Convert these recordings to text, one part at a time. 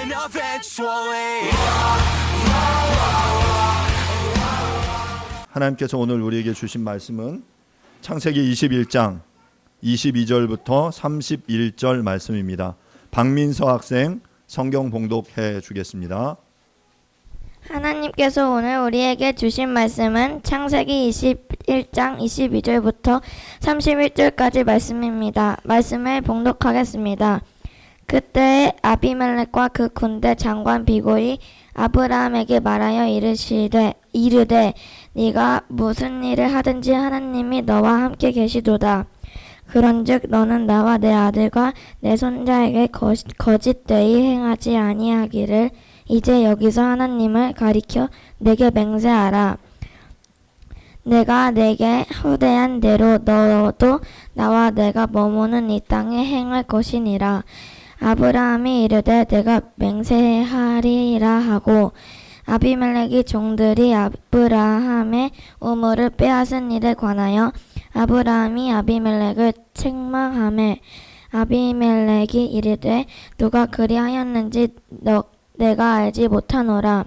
happen eventually. 하나님께서 오늘 우리에게 주신 말씀은 창세기 21장 22절부터 31절 말씀입니다. 박민서 학생 성경 봉독해 주겠습니다. 하나님께서 오늘 우리에게 주신 말씀은 창세기 21장 22절부터 31절까지 말씀입니다. 말씀을 봉독하겠습니다. 그때 아비멜렉과 그 군대 장관 비골이 아브라함에게 말하여 이르되 네가 무슨 일을 하든지 하나님이 너와 함께 계시도다. 그런즉 너는 나와 내 아들과 내 손자에게 거짓되이 행하지 아니하기를 이제 여기서 하나님을 가리켜 내게 맹세하라. 내가 내게 후대한 대로 너도 나와 내가 머무는 이 땅에 행할 것이니라. 아브라함이 이르되 내가 맹세하리라 하고 아비멜렉이 종들이 아브라함의 우물을 빼앗은 일에 관하여 아브라함이 아비멜렉을 책망하매 아비멜렉이 이르되 누가 그리하였는지 내가 알지 못하노라.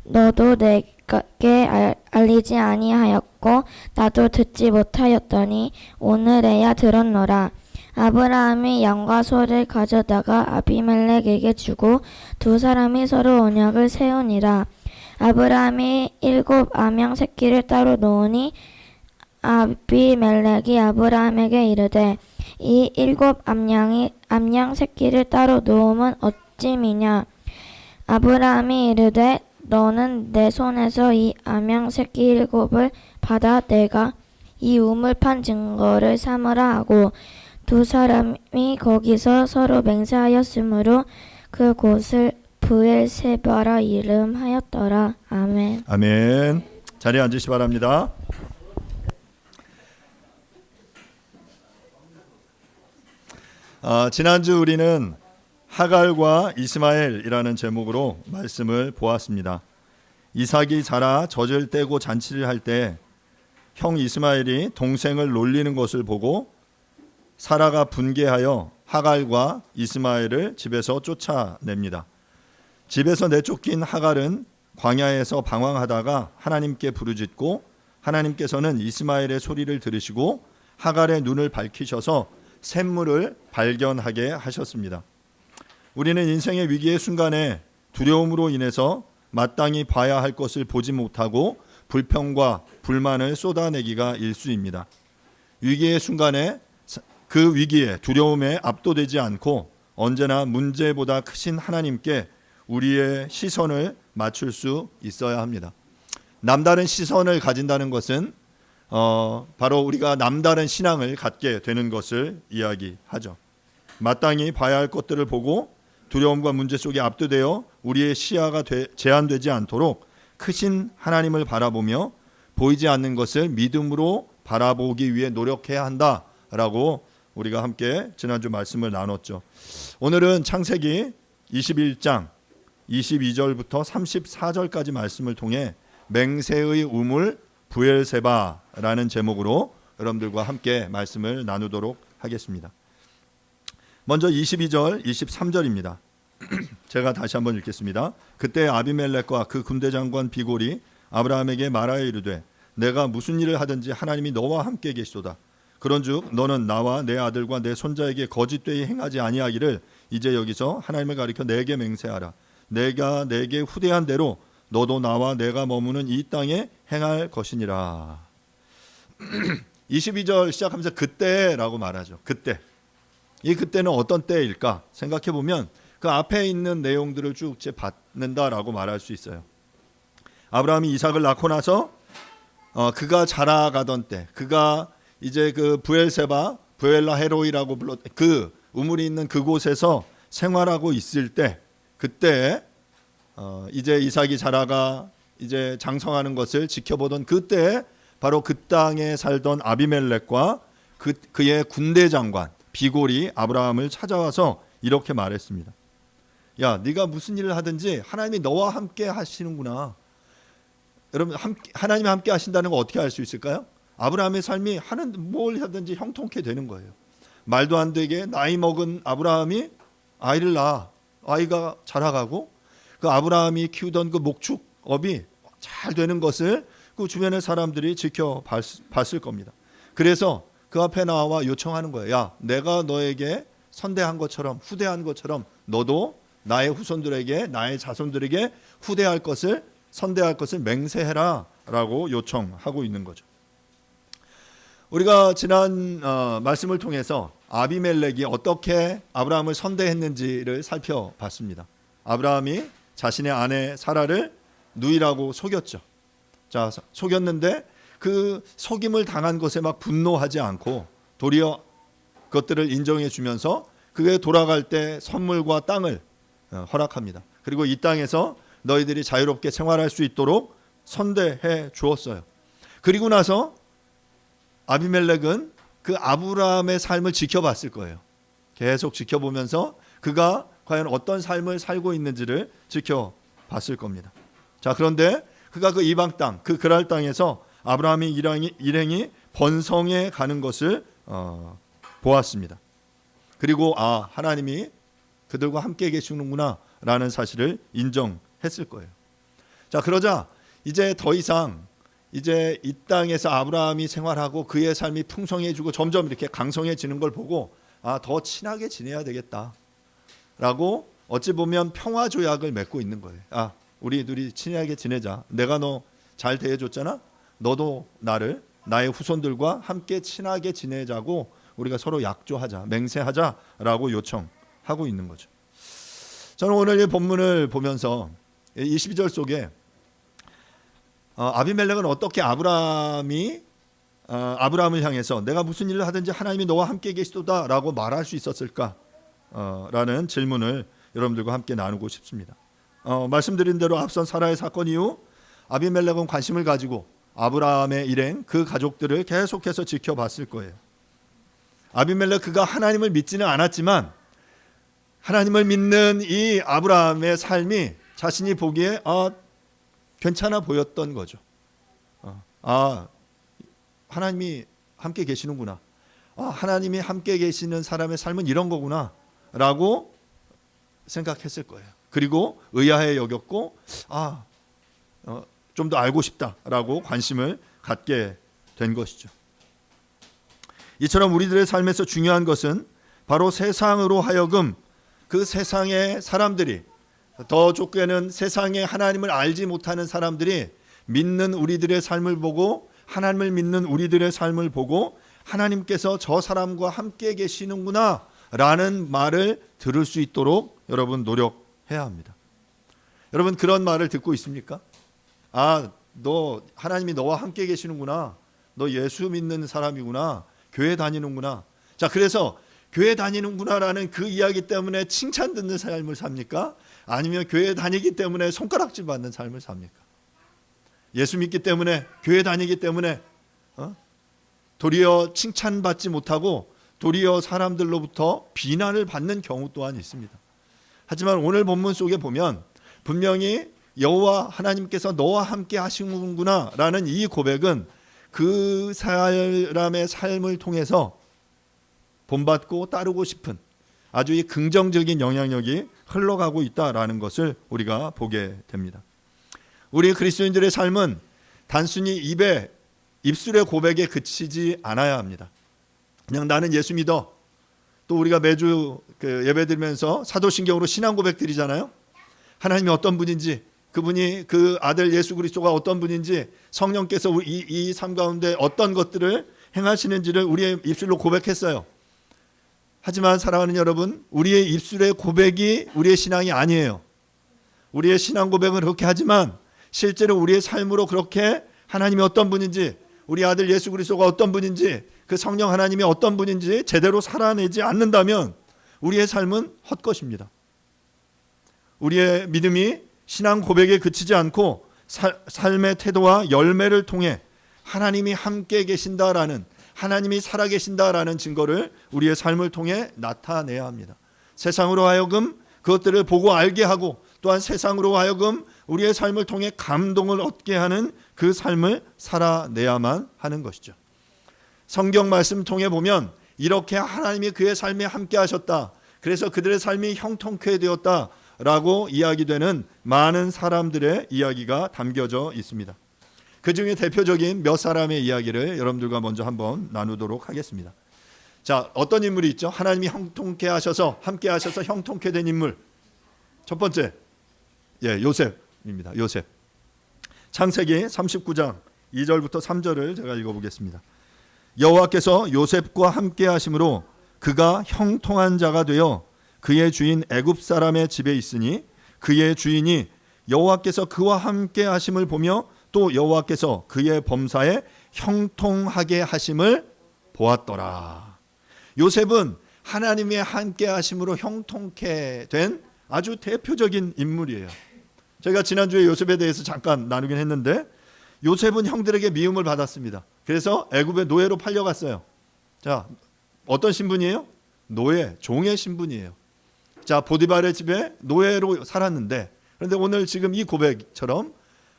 너도 내게 알리지 아니하였고 나도 듣지 못하였더니 오늘에야 들었노라. 아브라함이 양과 소를 가져다가 아비멜렉에게 주고 두 사람이 서로 언약을 세우니라. 아브라함이 7 암양 새끼를 따로 놓으니 아비멜렉이 아브라함에게 이르되 이 7 암양 새끼를 따로 놓음은 어찌미냐. 아브라함이 이르되 너는 내 손에서 이 암양 새끼 7을 받아 내가 이 우물 판 증거를 삼으라 하고 두 사람이 거기서 서로 맹세하였으므로 그 곳을 브엘세바라 이름하였더라. 아멘. 아멘. 자리에 앉으시 바랍니다. 지난주 우리는 하갈과 이스마엘이라는 제목으로 말씀을 보았습니다. 이삭이 자라 젖을 떼고 잔치를 할 때 형 이스마엘이 동생을 놀리는 것을 보고 사라가 분개하여 하갈과 이스마엘을 집에서 쫓아냅니다. 집에서 내쫓긴 하갈은 광야에서 방황하다가 하나님께 부르짖고 하나님께서는 이스마엘의 소리를 들으시고 하갈의 눈을 밝히셔서 샘물을 발견하게 하셨습니다. 우리는 인생의 위기의 순간에 두려움으로 인해서 마땅히 봐야 할 것을 보지 못하고 불평과 불만을 쏟아내기가 일쑤입니다. 위기의 순간에 그 위기에 두려움에 압도되지 않고 언제나 문제보다 크신 하나님께 우리의 시선을 맞출 수 있어야 합니다. 남다른 시선을 가진다는 것은 바로 우리가 남다른 신앙을 갖게 되는 것을 이야기하죠. 마땅히 봐야 할 것들을 보고 두려움과 문제 속에 압도되어 우리의 시야가 제한되지 않도록 크신 하나님을 바라보며 보이지 않는 것을 믿음으로 바라보기 위해 노력해야 한다라고 우리가 함께 지난주 말씀을 나눴죠. 오늘은 창세기 21장 22절부터 34절까지 말씀을 통해 맹세의 우물 브엘세바라는 제목으로 여러분들과 함께 말씀을 나누도록 하겠습니다. 먼저 22절, 23절입니다. 제가 다시 한번 읽겠습니다. 그때 아비멜렉과 그 군대 장관 비골이 아브라함에게 말하여 이르되 내가 무슨 일을 하든지 하나님이 너와 함께 계시도다. 그런즉 너는 나와 내 아들과 내 손자에게 거짓되이 행하지 아니하기를 이제 여기서 하나님을 가리켜 내게 맹세하라. 내가 내게 후대한 대로 너도 나와 내가 머무는 이 땅에 행할 것이니라. 22절 시작하면서 그때라고 말하죠. 그때. 이 그때는 어떤 때일까 생각해 보면 그 앞에 있는 내용들을 쭉 받는다라고 말할 수 있어요. 아브라함이 이삭을 낳고 나서 그가 자라가던 때, 그가 이제 그 브엘세바, 브엘라 헤로이라고 불렀 그 우물이 있는 그곳에서 생활하고 있을 때, 그때 이제 이삭이 자라가 이제 장성하는 것을 지켜보던 그때 바로 그 땅에 살던 아비멜렉과 그의 군대 장관 비골이 아브라함을 찾아와서 이렇게 말했습니다. 야, 네가 무슨 일을 하든지 하나님이 너와 함께 하시는구나. 여러분, 하나님이 함께 하신다는 거 어떻게 알 수 있을까요? 아브라함의 삶이 하는 뭘 하든지 형통케 되는 거예요. 말도 안 되게 나이 먹은 아브라함이 아이를 낳아 아이가 자라가고 그 아브라함이 키우던 그 목축업이 잘 되는 것을 그 주변의 사람들이 지켜봤을 겁니다. 그래서 그 앞에 나와 요청하는 거예요. 야, 내가 너에게 선대한 것처럼, 후대한 것처럼 너도 나의 후손들에게, 나의 자손들에게 후대할 것을, 선대할 것을 맹세해라 라고 요청하고 있는 거죠. 우리가 지난 말씀을 통해서 아비멜렉이 어떻게 아브라함을 선대했는지를 살펴봤습니다. 아브라함이 자신의 아내 사라를 누이라고 속였죠. 자, 속였는데 그 속임을 당한 것에 막 분노하지 않고 도리어 그것들을 인정해 주면서 그게 돌아갈 때 선물과 땅을 허락합니다. 그리고 이 땅에서 너희들이 자유롭게 생활할 수 있도록 선대해 주었어요. 그리고 나서 아비멜렉은 그 아브라함의 삶을 지켜봤을 거예요. 계속 지켜보면서 그가 과연 어떤 삶을 살고 있는지를 지켜봤을 겁니다. 자, 그런데 그가 그 이방 땅, 그 그랄 땅에서 아브라함의 일행이 번성해 가는 것을 보았습니다. 그리고 하나님이 그들과 함께 계시는구나 라는 사실을 인정했을 거예요. 자, 그러자 이제 더 이상 이제 이 땅에서 아브라함이 생활하고 그의 삶이 풍성해지고 점점 이렇게 강성해지는 걸 보고 더 친하게 지내야 되겠다 라고 어찌 보면 평화 조약을 맺고 있는 거예요. 우리 둘이 친하게 지내자. 내가 너 잘 대해줬잖아. 너도 나의 후손들과 함께 친하게 지내자고 우리가 서로 약조하자, 맹세하자라고 요청하고 있는 거죠. 저는 오늘 이 본문을 보면서 22절 속에 아비멜렉은 어떻게 아브라함을 향해서 내가 무슨 일을 하든지 하나님이 너와 함께 계시도다라고 말할 수 있었을까? 라는 질문을 여러분들과 함께 나누고 싶습니다. 말씀드린 대로 앞선 사라의 사건 이후 아비멜렉은 관심을 가지고 아브라함의 일행, 그 가족들을 계속해서 지켜봤을 거예요. 아비멜렉 그가 하나님을 믿지는 않았지만 하나님을 믿는 이 아브라함의 삶이 자신이 보기에 괜찮아 보였던 거죠. 하나님이 함께 계시는구나. 하나님이 함께 계시는 사람의 삶은 이런 거구나 라고 생각했을 거예요. 그리고 의아해 여겼고 좀 더 알고 싶다라고 관심을 갖게 된 것이죠. 이처럼 우리들의 삶에서 중요한 것은 바로 세상으로 하여금 그 세상의 사람들이, 더 좋게는 세상에 하나님을 알지 못하는 사람들이 믿는 우리들의 삶을 보고, 하나님을 믿는 우리들의 삶을 보고 하나님께서 저 사람과 함께 계시는구나 라는 말을 들을 수 있도록 여러분 노력해야 합니다. 여러분 그런 말을 듣고 있습니까? 너 하나님이 너와 함께 계시는구나. 너 예수 믿는 사람이구나. 교회 다니는구나. 자, 그래서 교회 다니는구나라는 그 이야기 때문에 칭찬 듣는 삶을 삽니까? 아니면 교회 다니기 때문에 손가락질 받는 삶을 삽니까? 예수 믿기 때문에, 교회 다니기 때문에 도리어 칭찬받지 못하고 도리어 사람들로부터 비난을 받는 경우 또한 있습니다. 하지만 오늘 본문 속에 보면 분명히 여호와 하나님께서 너와 함께 하시는구나 라는 이 고백은 그 사람의 삶을 통해서 본받고 따르고 싶은 아주 이 긍정적인 영향력이 흘러가고 있다라는 것을 우리가 보게 됩니다. 우리 그리스도인들의 삶은 단순히 입술의 고백에 그치지 않아야 합니다. 그냥 나는 예수 믿어. 또 우리가 매주 예배드리면서 사도신경으로 신앙 고백 드리잖아요. 하나님이 어떤 분인지, 그분이 그 아들 예수 그리스도가 어떤 분인지, 성령께서 이 삶 가운데 어떤 것들을 행하시는지를 우리의 입술로 고백했어요. 하지만 사랑하는 여러분, 우리의 입술의 고백이 우리의 신앙이 아니에요. 우리의 신앙 고백은 그렇게 하지만 실제로 우리의 삶으로 그렇게 하나님이 어떤 분인지, 우리 아들 예수 그리스도가 어떤 분인지, 그 성령 하나님이 어떤 분인지 제대로 살아내지 않는다면 우리의 삶은 헛것입니다. 우리의 믿음이 신앙 고백에 그치지 않고 삶의 태도와 열매를 통해 하나님이 함께 계신다라는, 하나님이 살아계신다라는 증거를 우리의 삶을 통해 나타내야 합니다. 세상으로 하여금 그것들을 보고 알게 하고, 또한 세상으로 하여금 우리의 삶을 통해 감동을 얻게 하는 그 삶을 살아내야만 하는 것이죠. 성경 말씀 통해 보면 이렇게 하나님이 그의 삶에 함께 하셨다, 그래서 그들의 삶이 형통케 되었다라고 이야기되는 많은 사람들의 이야기가 담겨져 있습니다. 그 중에 대표적인 몇 사람의 이야기를 여러분들과 먼저 한번 나누도록 하겠습니다. 자, 어떤 인물이 있죠? 하나님이 형통케 하셔서 함께 하셔서 형통케 된 인물. 첫 번째, 요셉입니다. 요셉. 창세기 39장 2절부터 3절을 제가 읽어보겠습니다. 여호와께서 요셉과 함께 하심으로 그가 형통한 자가 되어 그의 주인 애굽 사람의 집에 있으니 그의 주인이 여호와께서 그와 함께 하심을 보며 또 여호와께서 그의 범사에 형통하게 하심을 보았더라. 요셉은 하나님의 함께 하심으로 형통케 된 아주 대표적인 인물이에요. 제가 지난주에 요셉에 대해서 잠깐 나누긴 했는데 요셉은 형들에게 미움을 받았습니다. 그래서 애굽의 노예로 팔려갔어요. 자, 어떤 신분이에요? 노예, 종의 신분이에요. 자, 보디발의 집에 노예로 살았는데, 그런데 오늘 지금 이 고백처럼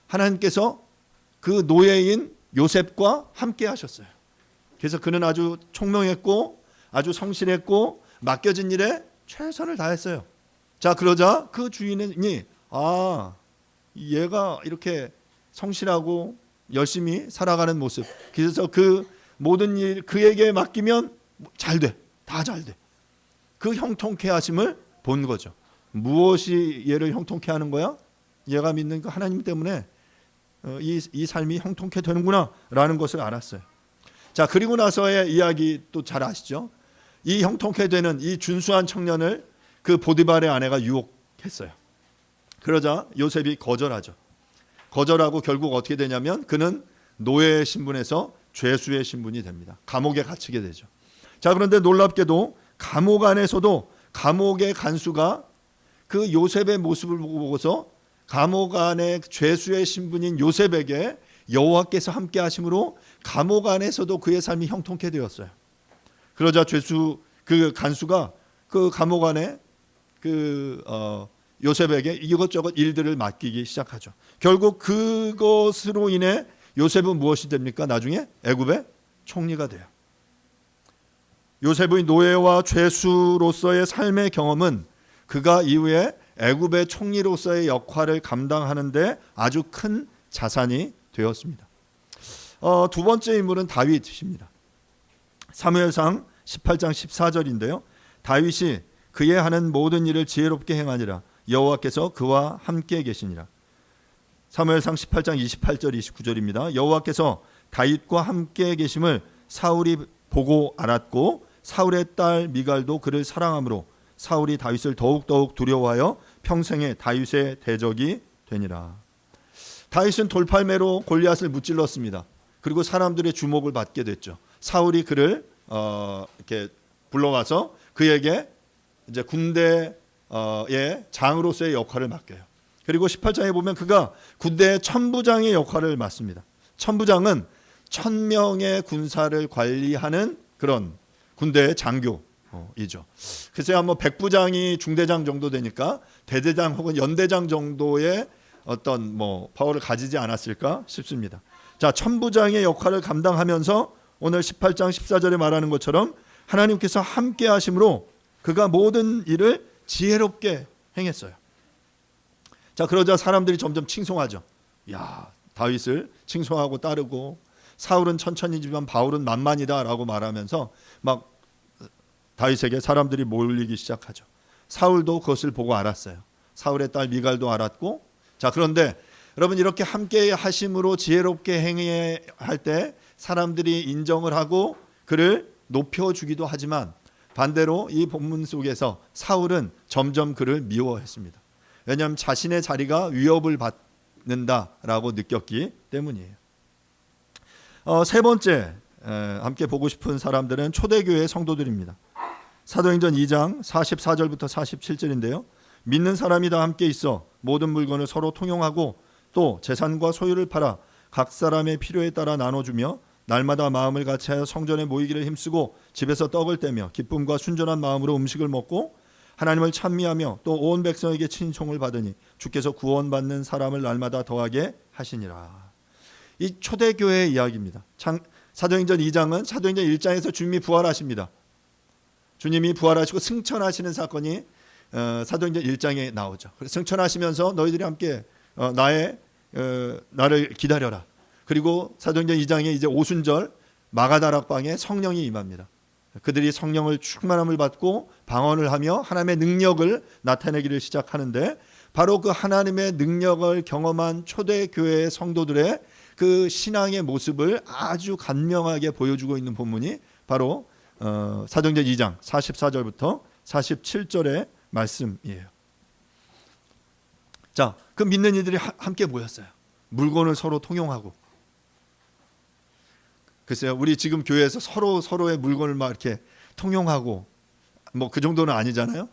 하나님께서 그 노예인 요셉과 함께 하셨어요. 그래서 그는 아주 총명했고 아주 성실했고 맡겨진 일에 최선을 다했어요. 자, 그러자 그 주인이 얘가 이렇게 성실하고 열심히 살아가는 모습, 그래서 그 모든 일 그에게 맡기면 잘 돼, 다 잘 돼. 그 형통케 하심을 본 거죠. 무엇이 얘를 형통케 하는 거야? 얘가 믿는 그 하나님 때문에 이 삶이 형통케 되는구나 라는 것을 알았어요. 자, 그리고 나서의 이야기 또 잘 아시죠? 이 형통케 되는 이 준수한 청년을 그 보디발의 아내가 유혹했어요. 그러자 요셉이 거절하죠. 거절하고 결국 어떻게 되냐면 그는 노예의 신분에서 죄수의 신분이 됩니다. 감옥에 갇히게 되죠. 자, 그런데 놀랍게도 감옥 안에서도 감옥의 간수가 그 요셉의 모습을 보고서 감옥 안에 죄수의 신분인 요셉에게 여호와께서 함께 하심으로 감옥 안에서도 그의 삶이 형통케 되었어요. 그러자 죄수 그 간수가 그 감옥 안에 요셉에게 이것저것 일들을 맡기기 시작하죠. 결국 그것으로 인해 요셉은 무엇이 됩니까? 나중에 애굽의 총리가 돼요. 요셉의 노예와 죄수로서의 삶의 경험은 그가 이후에 애굽의 총리로서의 역할을 감당하는데 아주 큰 자산이 되었습니다. 두 번째 인물은 다윗입니다. 사무엘상 18장 14절인데요. 다윗이 그의 하는 모든 일을 지혜롭게 행하니라. 여호와께서 그와 함께 계시니라. 사무엘상 18장 28절 29절입니다. 여호와께서 다윗과 함께 계심을 사울이 보고 알았고 사울의 딸 미갈도 그를 사랑하므로 사울이 다윗을 더욱더욱 두려워하여 평생에 다윗의 대적이 되니라. 다윗은 돌팔매로 골리앗을 무찔렀습니다. 그리고 사람들의 주목을 받게 됐죠. 사울이 그를 이렇게 불러와서 그에게 이제 군대의 장으로서의 역할을 맡겨요. 그리고 18장에 보면 그가 군대의 천부장의 역할을 맡습니다. 천부장은 1000명의 군사를 관리하는 그런 군대의 장교이죠. 그래서 뭐 백부장이 중대장 정도 되니까 대대장 혹은 연대장 정도의 어떤 파워를 가지지 않았을까 싶습니다. 자, 천부장의 역할을 감당하면서 오늘 18장 14절에 말하는 것처럼 하나님께서 함께 하심으로 그가 모든 일을 지혜롭게 행했어요. 자, 그러자 사람들이 점점 칭송하죠. 야, 다윗을 칭송하고 따르고 사울은 천천히지만 바울은 만만이다라고 말하면서 막 다윗에게 사람들이 몰리기 시작하죠. 사울도 그것을 보고 알았어요. 사울의 딸 미갈도 알았고, 자, 그런데 여러분 이렇게 함께 하심으로 지혜롭게 행해야 할 때 사람들이 인정을 하고 그를 높여주기도 하지만 반대로 이 본문 속에서 사울은 점점 그를 미워했습니다. 왜냐하면 자신의 자리가 위협을 받는다라고 느꼈기 때문이에요. 세 번째 함께 보고 싶은 사람들은 초대교회 성도들입니다. 사도행전 2장 44절부터 47절인데요. 믿는 사람이 다 함께 있어 모든 물건을 서로 통용하고 또 재산과 소유를 팔아 각 사람의 필요에 따라 나눠주며 날마다 마음을 같이하여 성전에 모이기를 힘쓰고 집에서 떡을 떼며 기쁨과 순전한 마음으로 음식을 먹고 하나님을 찬미하며 또 온 백성에게 칭송을 받으니 주께서 구원받는 사람을 날마다 더하게 하시니라. 이 초대교회의 이야기입니다. 사도행전 2장은 사도행전 1장에서 주님이 부활하십니다. 주님이 부활하시고 승천하시는 사건이 사도행전 1장에 나오죠. 그래서 승천하시면서 너희들이 함께 나를 기다려라. 그리고 사도행전 2장에 이제 오순절 마가다락방에 성령이 임합니다. 그들이 성령을 충만함을 받고 방언을 하며 하나님의 능력을 나타내기를 시작하는데, 바로 그 하나님의 능력을 경험한 초대교회의 성도들의 그 신앙의 모습을 아주 간명하게 보여주고 있는 본문이 바로 사도행전 2장 44절부터 47절의 말씀이에요. 자, 그 믿는 이들이 함께 모였어요. 물건을 서로 통용하고. 글쎄요, 우리 지금 교회에서 서로의 물건을 막 이렇게 통용하고 뭐 그 정도는 아니잖아요.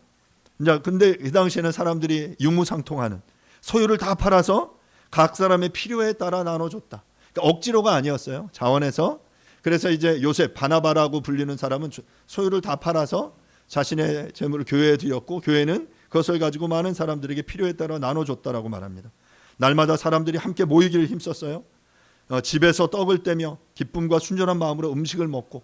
자, 근데 이 당시에는 사람들이 유무상통하는, 소유를 다 팔아서 각 사람의 필요에 따라 나눠줬다. 그러니까 억지로가 아니었어요. 자원해서. 그래서 이제 요셉, 바나바라고 불리는 사람은 소유를 다 팔아서 자신의 재물을 교회에 드렸고, 교회는 그것을 가지고 많은 사람들에게 필요에 따라 나눠줬다라고 말합니다. 날마다 사람들이 함께 모이기를 힘썼어요. 집에서 떡을 떼며 기쁨과 순전한 마음으로 음식을 먹고,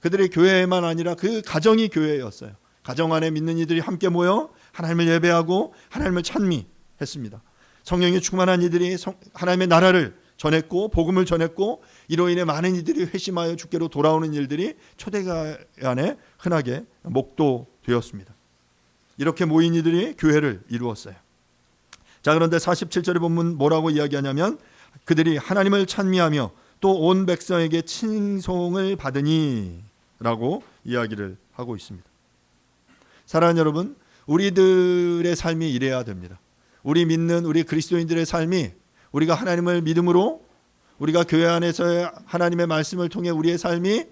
그들의 교회만 아니라 그 가정이 교회였어요. 가정 안에 믿는 이들이 함께 모여 하나님을 예배하고 하나님을 찬미했습니다. 성령이 충만한 이들이 하나님의 나라를 전했고 복음을 전했고, 이로 인해 많은 이들이 회심하여 주께로 돌아오는 일들이 초대교회 안에 흔하게 목도되었습니다. 이렇게 모인 이들이 교회를 이루었어요. 자, 그런데 47절의 본문 뭐라고 이야기하냐면, 그들이 하나님을 찬미하며 또 온 백성에게 칭송을 받으니 라고 이야기를 하고 있습니다. 사랑하는 여러분, 우리들의 삶이 이래야 됩니다. 우리 믿는 우리 그리스도인들의 삶이, 우리가 하나님을 믿음으로, 우리가 교회 안에서의 하나님의 말씀을 통해 우리의 삶이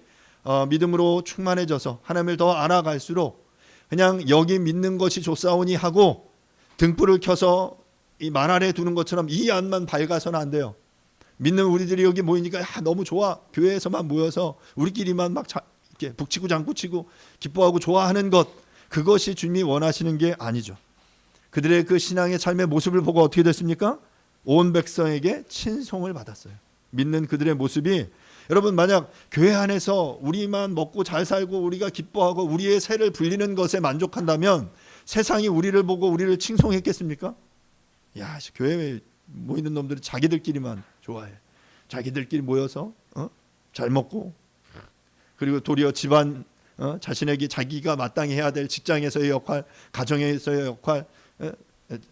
믿음으로 충만해져서 하나님을 더 알아갈수록, 그냥 여기 믿는 것이 좋사오니 하고 등불을 켜서 이 만 아래 두는 것처럼 이 안만 밝아서는 안 돼요. 믿는 우리들이 여기 모이니까 너무 좋아, 교회에서만 모여서 우리끼리만 막 이렇게 북치고 장구치고 기뻐하고 좋아하는 것, 그것이 주님이 원하시는 게 아니죠. 그들의 그 신앙의 삶의 모습을 보고 어떻게 됐습니까? 온 백성에게 친송을 받았어요. 믿는 그들의 모습이, 여러분, 만약 교회 안에서 우리만 먹고 잘 살고 우리가 기뻐하고 우리의 새를 불리는 것에 만족한다면 세상이 우리를 보고 우리를 칭송했겠습니까? 야, 교회에 모이는 놈들은 자기들끼리만 좋아해. 자기들끼리 모여서 잘 먹고, 그리고 도리어 집안, 자신에게 자기가 마땅히 해야 될 직장에서의 역할, 가정에서의 역할,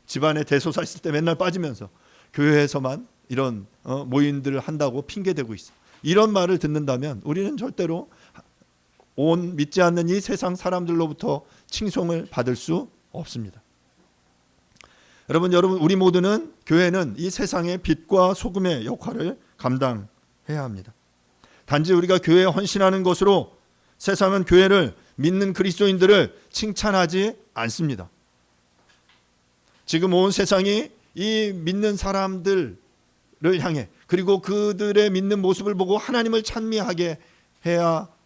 집안에 대소사 있을 때 맨날 빠지면서 교회에서만 이런 모임들을 한다고 핑계대고 있어. 이런 말을 듣는다면 우리는 절대로 온 믿지 않는 이 세상 사람들로부터 칭송을 받을 수 없습니다. 여러분, 우리 모두는, 교회는 이 세상의 빛과 소금의 역할을 감당해야 합니다. 단지 우리가 교회에 헌신하는 것으로 세상은 교회를, 믿는 그리스도인들을 칭찬하지 않습니다. 지금 온 세상이 이 믿는 사람들을 향해, 그리고 그들의 믿는 모습을 보고 하나님을 찬미하게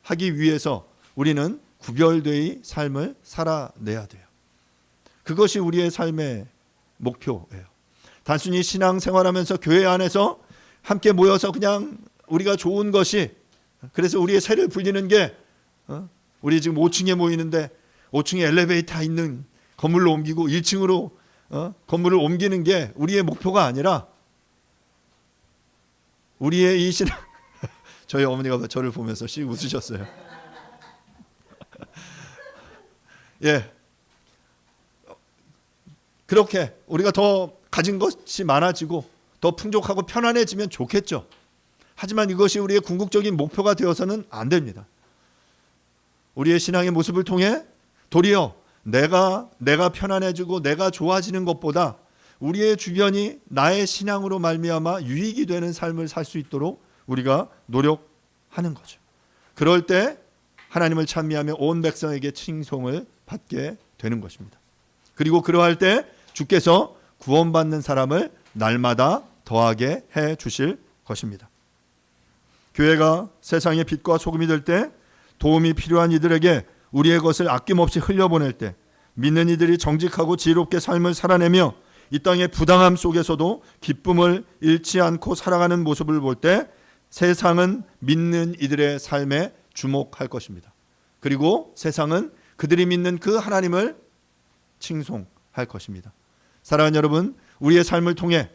하기 위해서 우리는 구별되이 삶을 살아내야 돼요. 그것이 우리의 삶의 목표예요. 단순히 신앙생활하면서 교회 안에서 함께 모여서 그냥 우리가 좋은 것이, 그래서 우리의 새를 불리는 게, 우리 지금 5층에 모이는데 5층에 엘리베이터 있는 건물로 옮기고 1층으로 건물을 옮기는 게 우리의 목표가 아니라, 우리의 이 신앙 저희 어머니가 저를 보면서 씩 웃으셨어요. 예, 그렇게 우리가 더 가진 것이 많아지고 더 풍족하고 편안해지면 좋겠죠. 하지만 이것이 우리의 궁극적인 목표가 되어서는 안 됩니다. 우리의 신앙의 모습을 통해 도리어 내가 편안해지고 내가 좋아지는 것보다 우리의 주변이 나의 신앙으로 말미암아 유익이 되는 삶을 살 수 있도록 우리가 노력하는 거죠. 그럴 때 하나님을 찬미하며 온 백성에게 칭송을 받게 되는 것입니다. 그리고 그러할 때 주께서 구원받는 사람을 날마다 더하게 해 주실 것입니다. 교회가 세상의 빛과 소금이 될 때, 도움이 필요한 이들에게 우리의 것을 아낌없이 흘려보낼 때, 믿는 이들이 정직하고 지혜롭게 삶을 살아내며 이 땅의 부당함 속에서도 기쁨을 잃지 않고 살아가는 모습을 볼 때 세상은 믿는 이들의 삶에 주목할 것입니다. 그리고 세상은 그들이 믿는 그 하나님을 칭송할 것입니다. 사랑하는 여러분, 우리의 삶을 통해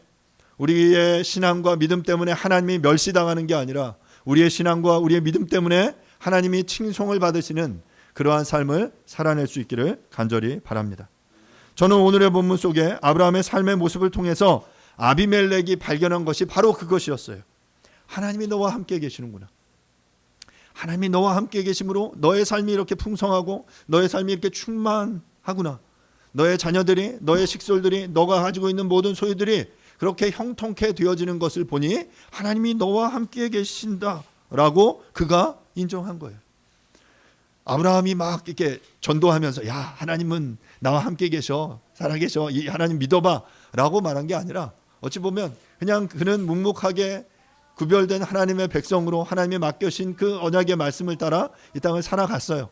우리의 신앙과 믿음 때문에 하나님이 멸시당하는 게 아니라 우리의 신앙과 우리의 믿음 때문에 하나님이 칭송을 받으시는 그러한 삶을 살아낼 수 있기를 간절히 바랍니다. 저는 오늘의 본문 속에 아브라함의 삶의 모습을 통해서 아비멜렉이 발견한 것이 바로 그것이었어요. 하나님이 너와 함께 계시는구나. 하나님이 너와 함께 계심으로 너의 삶이 이렇게 풍성하고 너의 삶이 이렇게 충만하구나. 너의 자녀들이, 너의 식솔들이, 너가 가지고 있는 모든 소유들이 그렇게 형통케 되어지는 것을 보니 하나님이 너와 함께 계신다라고 그가 인정한 거예요. 아브라함이 막 이렇게 전도하면서 야, 하나님은 나와 함께 계셔, 살아계셔, 이 하나님 믿어봐 라고 말한 게 아니라 어찌 보면 그냥 그는 묵묵하게 구별된 하나님의 백성으로 하나님이 맡겨신 그 언약의 말씀을 따라 이 땅을 살아갔어요.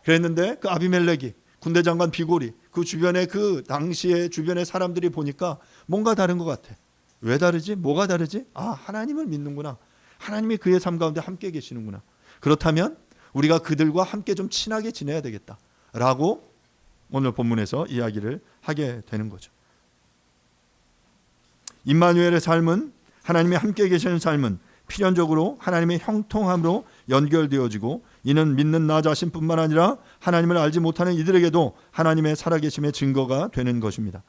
그랬는데 그 아비멜렉이 군대장관 비골이 그 주변에 그 당시에 주변의 사람들이 보니까 뭔가 다른 것 같아. 왜 다르지? 뭐가 다르지? 아, 하나님을 믿는구나. 하나님이 그의 삶 가운데 함께 계시는구나. 그렇다면 우리가 그들과 함께 좀 친하게 지내야 되겠다라고 오늘 본문에서 이야기를 하게 되는 거죠. 임마누엘의 삶은, 하나님이 함께 계시는 삶은 필연적으로 하나님의 형통함으로 연결되어지고 이는 믿는 나 자신뿐만 아니라 하나님을 알지 못하는 이들에게도 하나님의 살아계심의 증거가 되는 것입니다.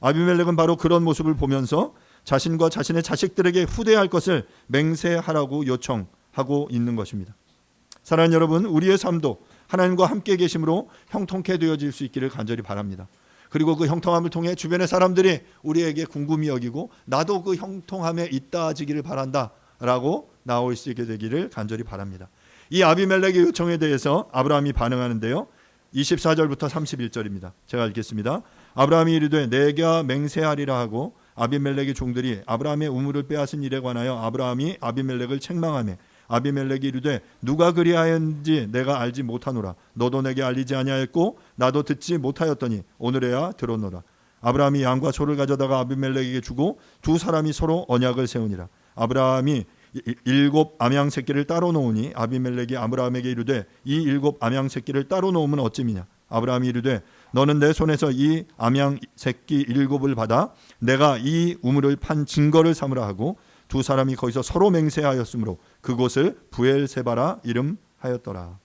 아비멜렉은 바로 그런 모습을 보면서 자신과 자신의 자식들에게 후대할 것을 맹세하라고 요청하고 있는 것입니다. 사랑하는 여러분, 우리의 삶도 하나님과 함께 계심으로 형통케 되어질 수 있기를 간절히 바랍니다. 그리고 그 형통함을 통해 주변의 사람들이 우리에게 궁금히 여기고 나도 그 형통함에 있다지기를 바란다라고 나올 수 있게 되기를 간절히 바랍니다. 이 아비멜렉의 요청에 대해서 아브라함이 반응하는데요. 24절부터 31절입니다. 제가 읽겠습니다. 아브라함이 이르되 내가 맹세하리라 하고 아비멜렉의 종들이 아브라함의 우물을 빼앗은 일에 관하여 아브라함이 아비멜렉을 책망하며 아비멜렉이 이르되 누가 그리하였는지 내가 알지 못하노라. 너도 내게 알리지 아니하였고 나도 듣지 못하였더니 오늘에야 들었노라. 아브라함이 양과 소를 가져다가 아비멜렉에게 주고 두 사람이 서로 언약을 세우니라. 아브라함이 7 암양 새끼를 따로 놓으니 아비멜렉이 아브라함에게 이르되 이 7 암양 새끼를 따로 놓으면 어찌미냐. 아브라함이 이르되 너는 내 손에서 이 암양 새끼 7을 받아 내가 이 우물을 판 증거를 삼으라 하고 두 사람이 거기서 서로 맹세하였으므로 그곳을 부엘세바라 이름하였더라.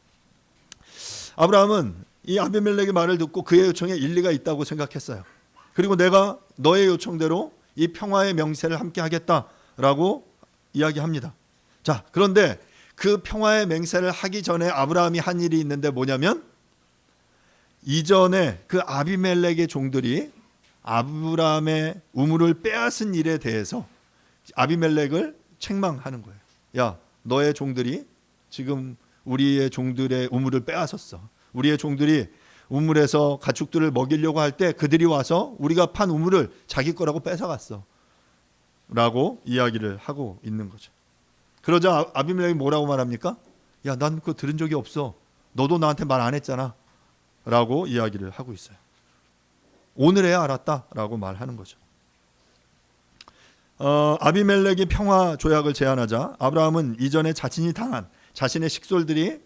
아브라함은 이 아비멜렉의 말을 듣고 그의 요청에 일리가 있다고 생각했어요. 그리고 내가 너의 요청대로 이 평화의 명세를 함께 하겠다라고 이야기합니다. 자, 그런데 그 평화의 맹세를 하기 전에 아브라함이 한 일이 있는데 뭐냐면 이전에 그 아비멜렉의 종들이 아브라함의 우물을 빼앗은 일에 대해서 아비멜렉을 책망하는 거예요. 야, 너의 종들이 지금 우리의 종들의 우물을 빼앗았어. 우리의 종들이 우물에서 가축들을 먹이려고 할 때 그들이 와서 우리가 판 우물을 자기 거라고 뺏어갔어 라고 이야기를 하고 있는 거죠. 그러자 아비멜렉이 뭐라고 말합니까? 야, 난 그거 들은 적이 없어. 너도 나한테 말 안 했잖아 라고 이야기를 하고 있어요. 오늘에야 알았다 라고 말하는 거죠. 아비멜렉이 평화 조약을 제안하자 아브라함은 이전에 자신이 당한, 자신의 식솔들이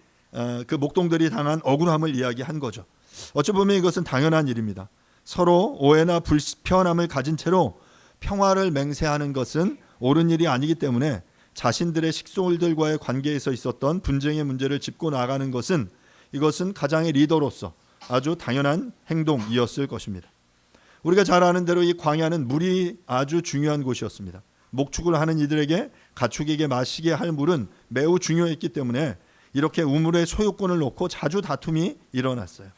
그 목동들이 당한 억울함을 이야기한 거죠. 어찌 보면 이것은 당연한 일입니다. 서로 오해나 불편함을 가진 채로 평화를 맹세하는 것은 옳은 일이 아니기 때문에 자신들의 식솔들과의 관계에서 있었던 분쟁의 문제를 짚고 나가는 것은 이것은 가장의 리더로서 아주 당연한 행동이었을 것입니다. 우리가 잘 아는 대로 이 광야는 물이 아주 중요한 곳이었습니다. 목축을 하는 이들에게 가축에게 마시게 할 물은 매우 중요했기 때문에 이렇게 우물의 소유권을 놓고 자주 다툼이 일어났어요.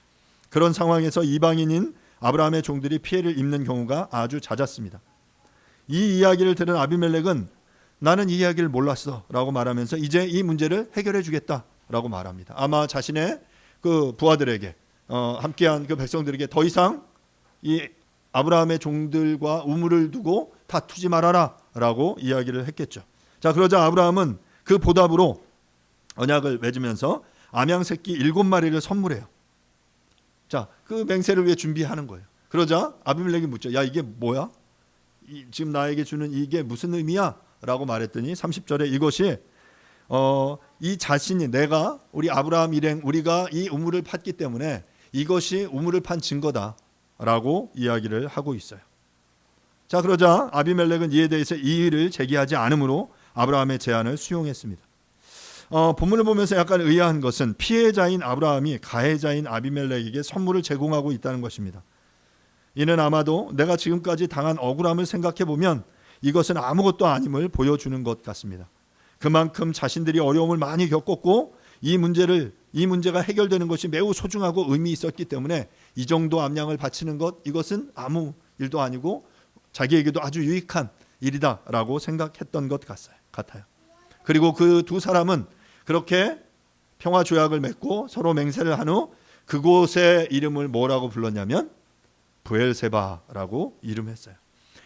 그런 상황에서 이방인인 아브라함의 종들이 피해를 입는 경우가 아주 잦았습니다. 이 이야기를 들은 아비멜렉은 나는 이 이야기를 몰랐어 라고 말하면서 이제 이 문제를 해결해 주겠다 라고 말합니다. 아마 자신의 그 부하들에게 함께한 그 백성들에게 더 이상 이 아브라함의 종들과 우물을 두고 다투지 말아라 라고 이야기를 했겠죠. 자, 그러자 아브라함은 그 보답으로 언약을 맺으면서 암양 새끼 7마리를 선물해요. 자, 그 맹세를 위해 준비하는 거예요. 그러자 아비멜렉이 묻죠. 야, 이게 뭐야? 지금 나에게 주는 이게 무슨 의미야? 라고 말했더니 30절에 이것이 이 자신이 내가 우리 아브라함 일행 우리가 이 우물을 팠기 때문에 이것이 우물을 판 증거다라고 이야기를 하고 있어요. 자, 그러자 아비멜렉은 이에 대해서 이의를 제기하지 않으므로 아브라함의 제안을 수용했습니다. 본문을 보면서 약간 의아한 것은 피해자인 아브라함이 가해자인 아비멜렉에게 선물을 제공하고 있다는 것입니다. 이는 아마도 내가 지금까지 당한 억울함을 생각해 보면 이것은 아무것도 아님을 보여주는 것 같습니다. 그만큼 자신들이 어려움을 많이 겪었고 이 문제가 해결되는 것이 매우 소중하고 의미 있었기 때문에 이 정도 암양을 바치는 것, 이것은 아무 일도 아니고 자기에게도 아주 유익한 일이다라고 생각했던 것 같아요. 그리고 그 두 사람은 그렇게 평화 조약을 맺고 서로 맹세를 한 후 그곳의 이름을 뭐라고 불렀냐면 부엘세바라고 이름했어요.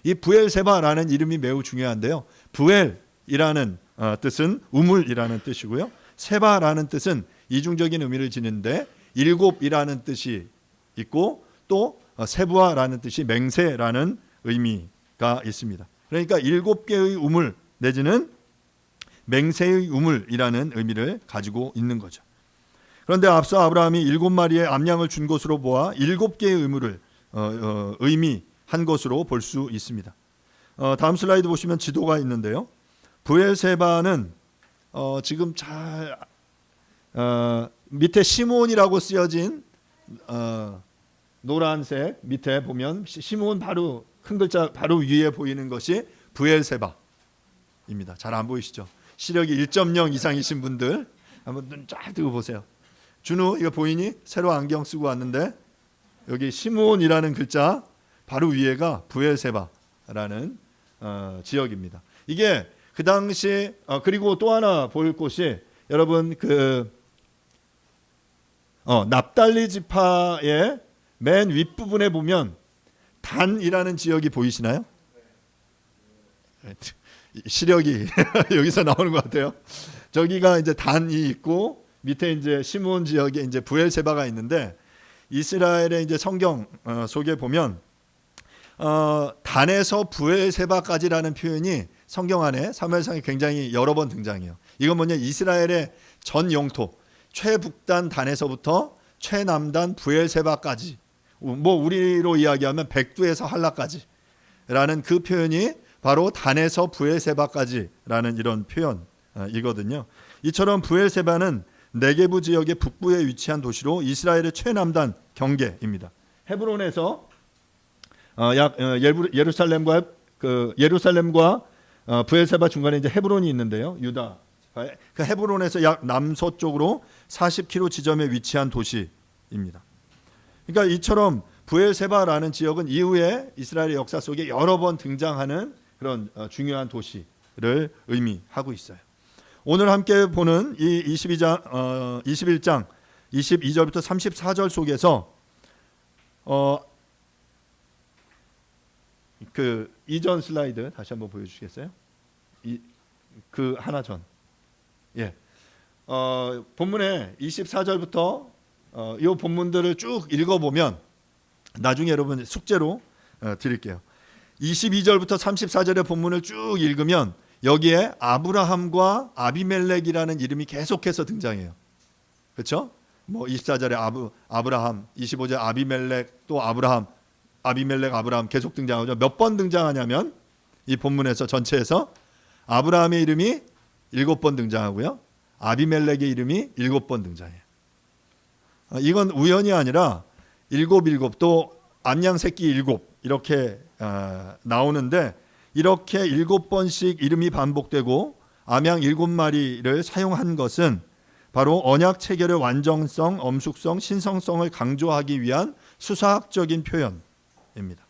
이 부엘세바라는 이름이 매우 중요한데요. 부엘이라는 뜻은 우물이라는 뜻이고요. 세바라는 뜻은 이중적인 의미를 지니는데 일곱이라는 뜻이 있고 또 세부아라는 뜻이 맹세라는 의미가 있습니다. 그러니까 7개의 우물 내지는 맹세의 우물이라는 의미를 가지고 있는 거죠. 그런데 앞서 아브라함이 7마리의 암양을 준 것으로 보아 7개의 의무를 의미한 것으로 볼 수 있습니다. 다음 슬라이드 보시면 지도가 있는데요. 부엘세바는 지금 잘 밑에 시몬이라고 쓰여진 노란색 밑에 보면 시몬 바로 큰 글자 바로 위에 보이는 것이 부엘세바입니다. 잘 안 보이시죠? 시력이 1.0 이상이신 분들 한번 눈 쫙 뜨고 보세요. 준우 이거 보이니? 새로 안경 쓰고 왔는데 여기 시몬이라는 글자 바로 위에가 부엘세바라는 지역입니다. 이게 그 당시 그리고 또 하나 볼 곳이 여러분 납달리 지파의 맨 윗부분에 보면 단이라는 지역이 보이시나요? 시력이 여기서 나오는 것 같아요. 저기가 이제 단이 있고 밑에 이제 시몬 지역에 이제 부엘세바가 있는데 이스라엘의 이제 성경 속에 보면 단에서 부엘세바까지라는 표현이 성경 안에 사무엘상에 굉장히 여러 번 등장해요. 이건 뭐냐? 이스라엘의 전 영토 최북단 단에서부터 최남단 부엘세바까지, 뭐 우리로 이야기하면 백두에서 한라까지라는 그 표현이 바로 단에서 부엘세바까지라는 이런 표현이거든요. 이처럼 부엘세바는 네게부 지역의 북부에 위치한 도시로 이스라엘의 최남단 경계입니다. 헤브론에서 예루살렘과 부엘세바 중간에 이제 헤브론이 있는데요. 유다. 그 헤브론에서 약 남서쪽으로 40km 지점에 위치한 도시입니다. 그러니까 이처럼 부엘세바라는 지역은 이후에 이스라엘의 역사 속에 여러 번 등장하는 그런 중요한 도시를 의미하고 있어요. 오늘 함께 보는 이 21장 22절부터 34절 속에서 그 이전 슬라이드 다시 한번 보여주시겠어요? 그 하나 전. 예. 본문에 24절부터 이 본문들을 쭉 읽어보면 나중에 여러분 숙제로 드릴게요. 22절부터 34절의 본문을 쭉 읽으면 여기에 아브라함과 아비멜렉이라는 이름이 계속해서 등장해요. 그렇죠? 뭐 24절에 아브라함, 25절 아비멜렉, 또 아브라함, 아비멜렉, 아브라함 계속 등장하죠. 몇 번 등장하냐면 이 본문에서 전체에서 아브라함의 이름이 7번 등장하고요. 아비멜렉의 이름이 7번 등장해요. 이건 우연이 아니라 7 또 암양 새끼 7 이렇게 나오는데 이렇게 7번씩 이름이 반복되고 암양 7마리를 사용한 것은 바로 언약 체결의 완전성, 엄숙성, 신성성을 강조하기 위한 수사학적인 표현입니다.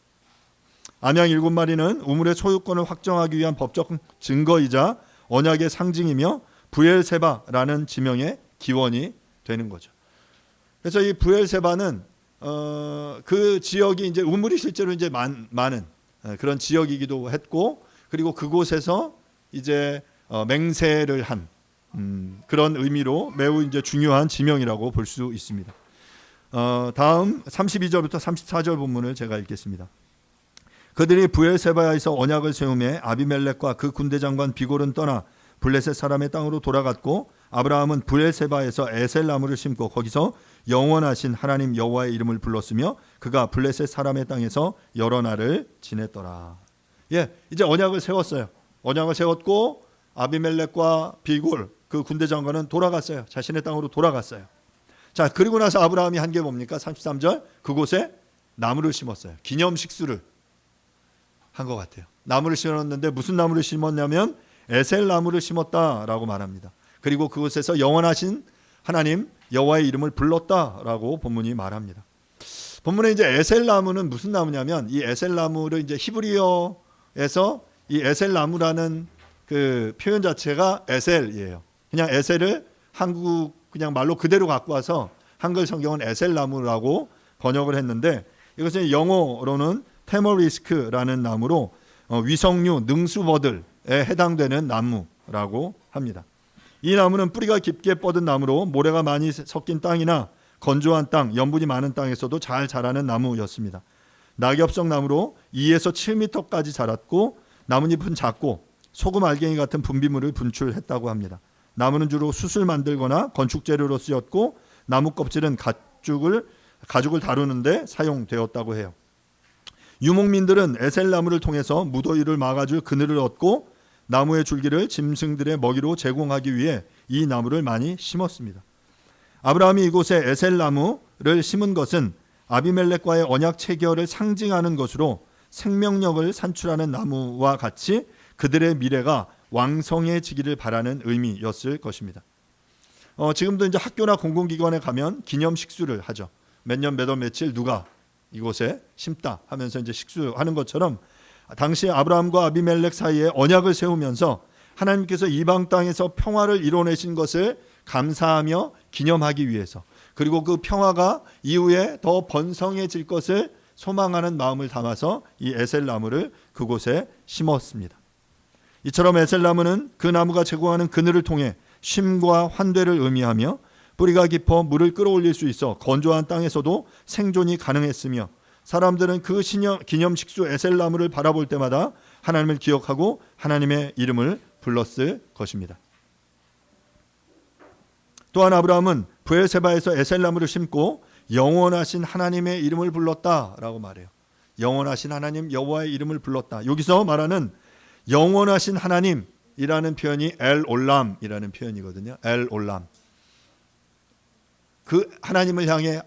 암양 7마리는 우물의 소유권을 확정하기 위한 법적 증거이자 언약의 상징이며 부엘세바라는 지명의 기원이 되는 거죠. 그래서 이 부엘세바는 그 지역이 이제 우물이 실제로 이제 많은 그런 지역이기도 했고, 그리고 그곳에서 이제 맹세를 한 그런 의미로 매우 이제 중요한 지명이라고 볼 수 있습니다. 다음 32절부터 34절 본문을 제가 읽겠습니다. 그들이 부엘세바에서 언약을 세우매 아비멜렉과 그 군대 장관 비골은 떠나 블레셋 사람의 땅으로 돌아갔고 아브라함은 브엘세바에서 에셀나무를 심고 거기서 영원하신 하나님 여호와의 이름을 불렀으며 그가 블레셋 사람의 땅에서 여러 날을 지냈더라. 예, 이제 언약을 세웠어요. 언약을 세웠고 아비멜렉과 비골 그 군대 장관은 돌아갔어요. 자신의 땅으로 돌아갔어요. 자, 그리고 나서 아브라함이 한 게 뭡니까? 33절 그곳에 나무를 심었어요. 기념식수를 한 것 같아요. 나무를 심었는데 무슨 나무를 심었냐면 에셀 나무를 심었다라고 말합니다. 그리고 그곳에서 영원하신 하나님 여호와의 이름을 불렀다라고 본문이 말합니다. 본문에 이제 에셀 나무는 무슨 나무냐면 이 에셀 나무를 이제 히브리어에서 이 에셀 나무라는 그 표현 자체가 에셀이에요. 그냥 에셀을 한국 그냥 말로 그대로 갖고 와서 한글 성경은 에셀 나무라고 번역을 했는데 이것은 영어로는 테머리스크라는 나무로 위성류 능수버들에 해당되는 나무라고 합니다. 이 나무는 뿌리가 깊게 뻗은 나무로 모래가 많이 섞인 땅이나 건조한 땅, 염분이 많은 땅에서도 잘 자라는 나무였습니다. 낙엽성 나무로 2에서 7m까지 자랐고 나뭇잎은 작고 소금 알갱이 같은 분비물을 분출했다고 합니다. 나무는 주로 숯을 만들거나 건축 재료로 쓰였고 나무 껍질은 가죽을 다루는데 사용되었다고 해요. 유목민들은 에셀나무를 통해서 무더위를 막아줄 그늘을 얻고 나무의 줄기를 짐승들의 먹이로 제공하기 위해 이 나무를 많이 심었습니다. 아브라함이 이곳에 에셀나무를 심은 것은 아비멜렉과의 언약 체결을 상징하는 것으로 생명력을 산출하는 나무와 같이 그들의 미래가 왕성해지기를 바라는 의미였을 것입니다. 지금도 이제 학교나 공공기관에 가면 기념 식수를 하죠. 몇 년 몇 월 며칠 누가 이곳에 심다 하면서 이제 식수하는 것처럼 당시 아브라함과 아비멜렉 사이에 언약을 세우면서 하나님께서 이방 땅에서 평화를 이뤄내신 것을 감사하며 기념하기 위해서 그리고 그 평화가 이후에 더 번성해질 것을 소망하는 마음을 담아서 이 에셀나무를 그곳에 심었습니다. 이처럼 에셀나무는 그 나무가 제공하는 그늘을 통해 쉼과 환대를 의미하며 뿌리가 깊어 물을 끌어올릴 수 있어 건조한 땅에서도 생존이 가능했으며 사람들은 그 기념식수 에셀나무를 바라볼 때마다 하나님을 기억하고 하나님의 이름을 불렀을 것입니다. 또한 아브라함은 브엘세바에서 에셀나무를 심고 영원하신 하나님의 이름을 불렀다라고 말해요. 영원하신 하나님 여호와의 이름을 불렀다. 여기서 말하는 영원하신 하나님이라는 표현이 엘올람이라는 표현이거든요. 엘올람. 그 하나님을 향해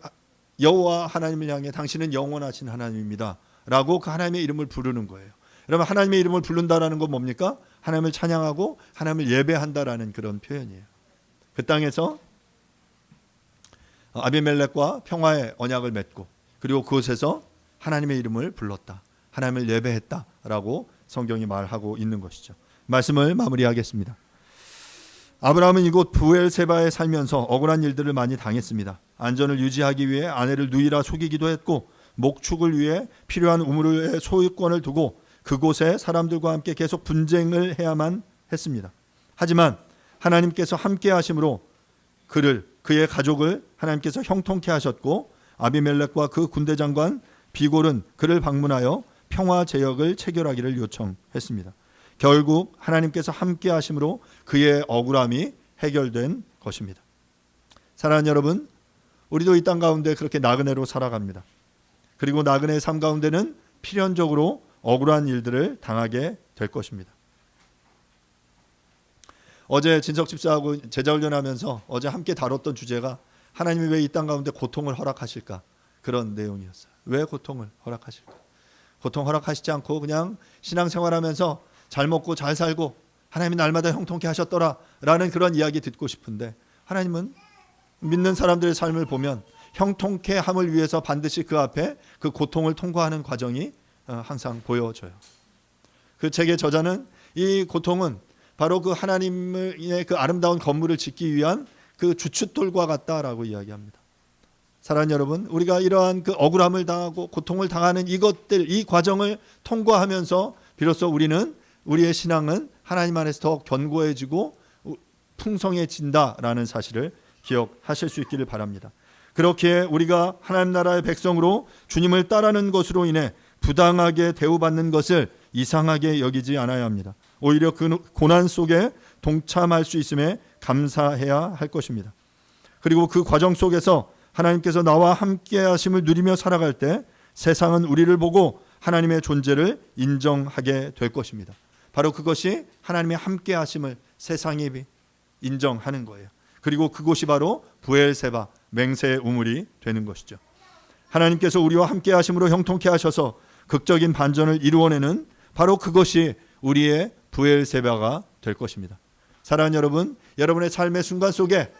여호와 하나님을 향해 당신은 영원하신 하나님입니다 라고 그 하나님의 이름을 부르는 거예요. 여러분 하나님의 이름을 부른다라는 건 뭡니까? 하나님을 찬양하고 하나님을 예배한다라는 그런 표현이에요. 그 땅에서 아비멜렉과 평화의 언약을 맺고 그리고 그곳에서 하나님의 이름을 불렀다. 하나님을 예배했다라고 성경이 말하고 있는 것이죠. 말씀을 마무리하겠습니다. 아브라함은 이곳 브엘세바에 살면서 억울한 일들을 많이 당했습니다. 안전을 유지하기 위해 아내를 누이라 속이기도 했고 목축을 위해 필요한 우물의 소유권을 두고 그곳에 사람들과 함께 계속 분쟁을 해야만 했습니다. 하지만 하나님께서 함께 하심으로 그의 가족을 하나님께서 형통케 하셨고 아비멜렉과 그 군대 장관 비골은 그를 방문하여 평화 제역을 체결하기를 요청했습니다. 결국 하나님께서 함께 하심으로 그의 억울함이 해결된 것입니다. 사랑하는 여러분, 우리도 이 땅 가운데 그렇게 나그네로 살아갑니다. 그리고 나그네의 삶 가운데는 필연적으로 억울한 일들을 당하게 될 것입니다. 어제 진석 집사하고 제자훈련하면서 어제 함께 다뤘던 주제가 하나님이 왜 이 땅 가운데 고통을 허락하실까? 그런 내용이었어요. 왜 고통을 허락하실까? 고통 허락하시지 않고 그냥 신앙생활하면서 잘 먹고 잘 살고 하나님이 날마다 형통케 하셨더라 라는 그런 이야기 듣고 싶은데 하나님은 믿는 사람들의 삶을 보면 형통케 함을 위해서 반드시 그 앞에 그 고통을 통과하는 과정이 항상 보여져요. 그 책의 저자는 이 고통은 바로 그 하나님의 그 아름다운 건물을 짓기 위한 그 주춧돌과 같다라고 이야기합니다. 사랑하는 여러분, 우리가 이러한 그 억울함을 당하고 고통을 당하는 이것들, 이 과정을 통과하면서 비로소 우리의 신앙은 하나님 안에서 더 견고해지고 풍성해진다라는 사실을 기억하실 수 있기를 바랍니다. 그렇게 우리가 하나님 나라의 백성으로 주님을 따르는 것으로 인해 부당하게 대우받는 것을 이상하게 여기지 않아야 합니다. 오히려 그 고난 속에 동참할 수 있음에 감사해야 할 것입니다. 그리고 그 과정 속에서 하나님께서 나와 함께 하심을 누리며 살아갈 때 세상은 우리를 보고 하나님의 존재를 인정하게 될 것입니다. 바로 그것이 하나님의 함께 하심을 세상이 인정하는 거예요. 그리고 그곳이 바로 부엘세바, 맹세의 우물이 되는 것이죠. 하나님께서 우리와 함께 하심으로 형통케 하셔서 극적인 반전을 이루어내는 바로 그것이 우리의 부엘세바가 될 것입니다. 사랑하는 여러분, 여러분의 삶의 순간 속에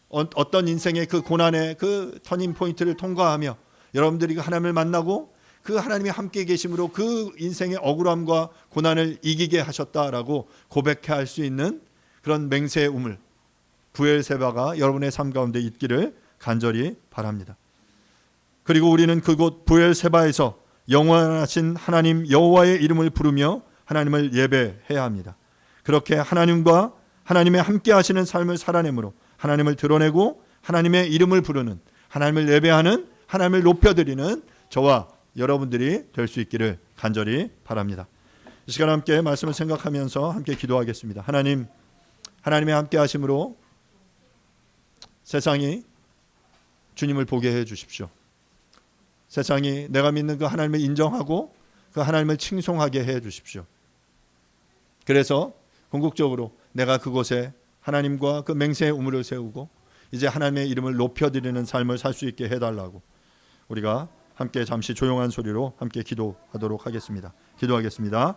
어떤 인생의 그 고난의 그 터닝 포인트를 통과하며 여러분들이 하나님을 만나고 그 하나님이 함께 계심으로 그 인생의 억울함과 고난을 이기게 하셨다라고 고백해 할 수 있는 그런 맹세의 우물, 부엘세바가 여러분의 삶 가운데 있기를 간절히 바랍니다. 그리고 우리는 그곳 부엘세바에서 영원하신 하나님 여호와의 이름을 부르며 하나님을 예배해야 합니다. 그렇게 하나님과 하나님의 함께 하시는 삶을 살아내므로 하나님을 드러내고 하나님의 이름을 부르는, 하나님을 예배하는, 하나님을 높여드리는 저와 여러분들이 될 수 있기를 간절히 바랍니다. 이 시간 함께 말씀을 생각하면서 함께 기도하겠습니다. 하나님의 함께 하심으로 세상이 주님을 보게 해 주십시오. 세상이 내가 믿는 그 하나님을 인정하고 그 하나님을 칭송하게 해 주십시오. 그래서 궁극적으로 내가 그곳에 하나님과 그 맹세의 우물을 세우고 이제 하나님의 이름을 높여드리는 삶을 살 수 있게 해달라고 우리가 함께 잠시 조용한 소리로 함께 기도하도록 하겠습니다. 기도하겠습니다.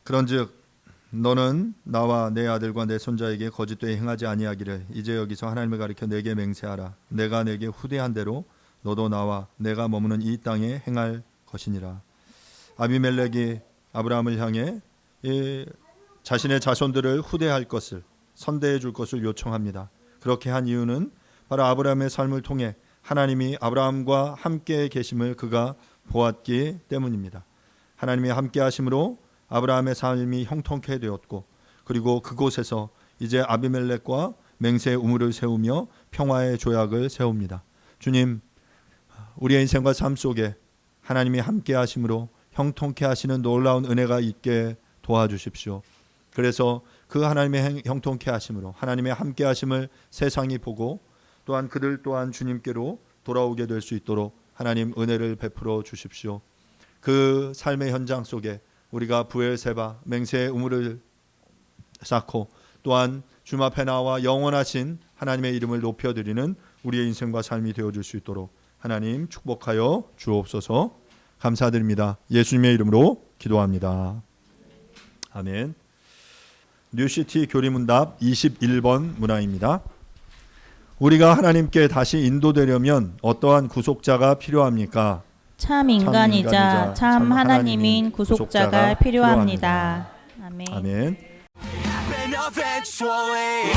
그런즉 너는 나와 내 아들과 내 손자에게 거짓되이 행하지 아니하기를 이제 여기서 하나님을 가리켜 내게 맹세하라. 내가 내게 후대한 대로 너도 나와 내가 머무는 이 땅에 행할 것이니라. 아비멜렉이 아브라함을 향해 자신의 자손들을 후대할 것을, 선대해 줄 것을 요청합니다. 그렇게 한 이유는 바로 아브라함의 삶을 통해 하나님이 아브라함과 함께 계심을 그가 보았기 때문입니다. 하나님이 함께 하심으로 아브라함의 삶이 형통케 되었고, 그리고 그곳에서 이제 아비멜렉과 맹세의 우물을 세우며 평화의 조약을 세웁니다. 주님, 우리의 인생과 삶 속에 하나님이 함께 하심으로 형통케 하시는 놀라운 은혜가 있게 도와주십시오. 그래서 그 하나님의 형통케 하심으로 하나님의 함께 하심을 세상이 보고 또한 그들 또한 주님께로 돌아오게 될 수 있도록 하나님 은혜를 베풀어 주십시오. 그 삶의 현장 속에 우리가 부엘세바, 맹세의 우물을 쌓고 또한 주님 앞에 나와 영원하신 하나님의 이름을 높여드리는 우리의 인생과 삶이 되어줄 수 있도록 하나님 축복하여 주옵소서. 감사드립니다. 예수님의 이름으로 기도합니다. 아멘. 뉴시티 교리문답 21번 문항입니다. 우리가 하나님께 다시 인도되려면 어떠한 구속자가 필요합니까? 참 인간이자 참 하나님인 구속자가 필요합니다. 아멘. Happen eventually.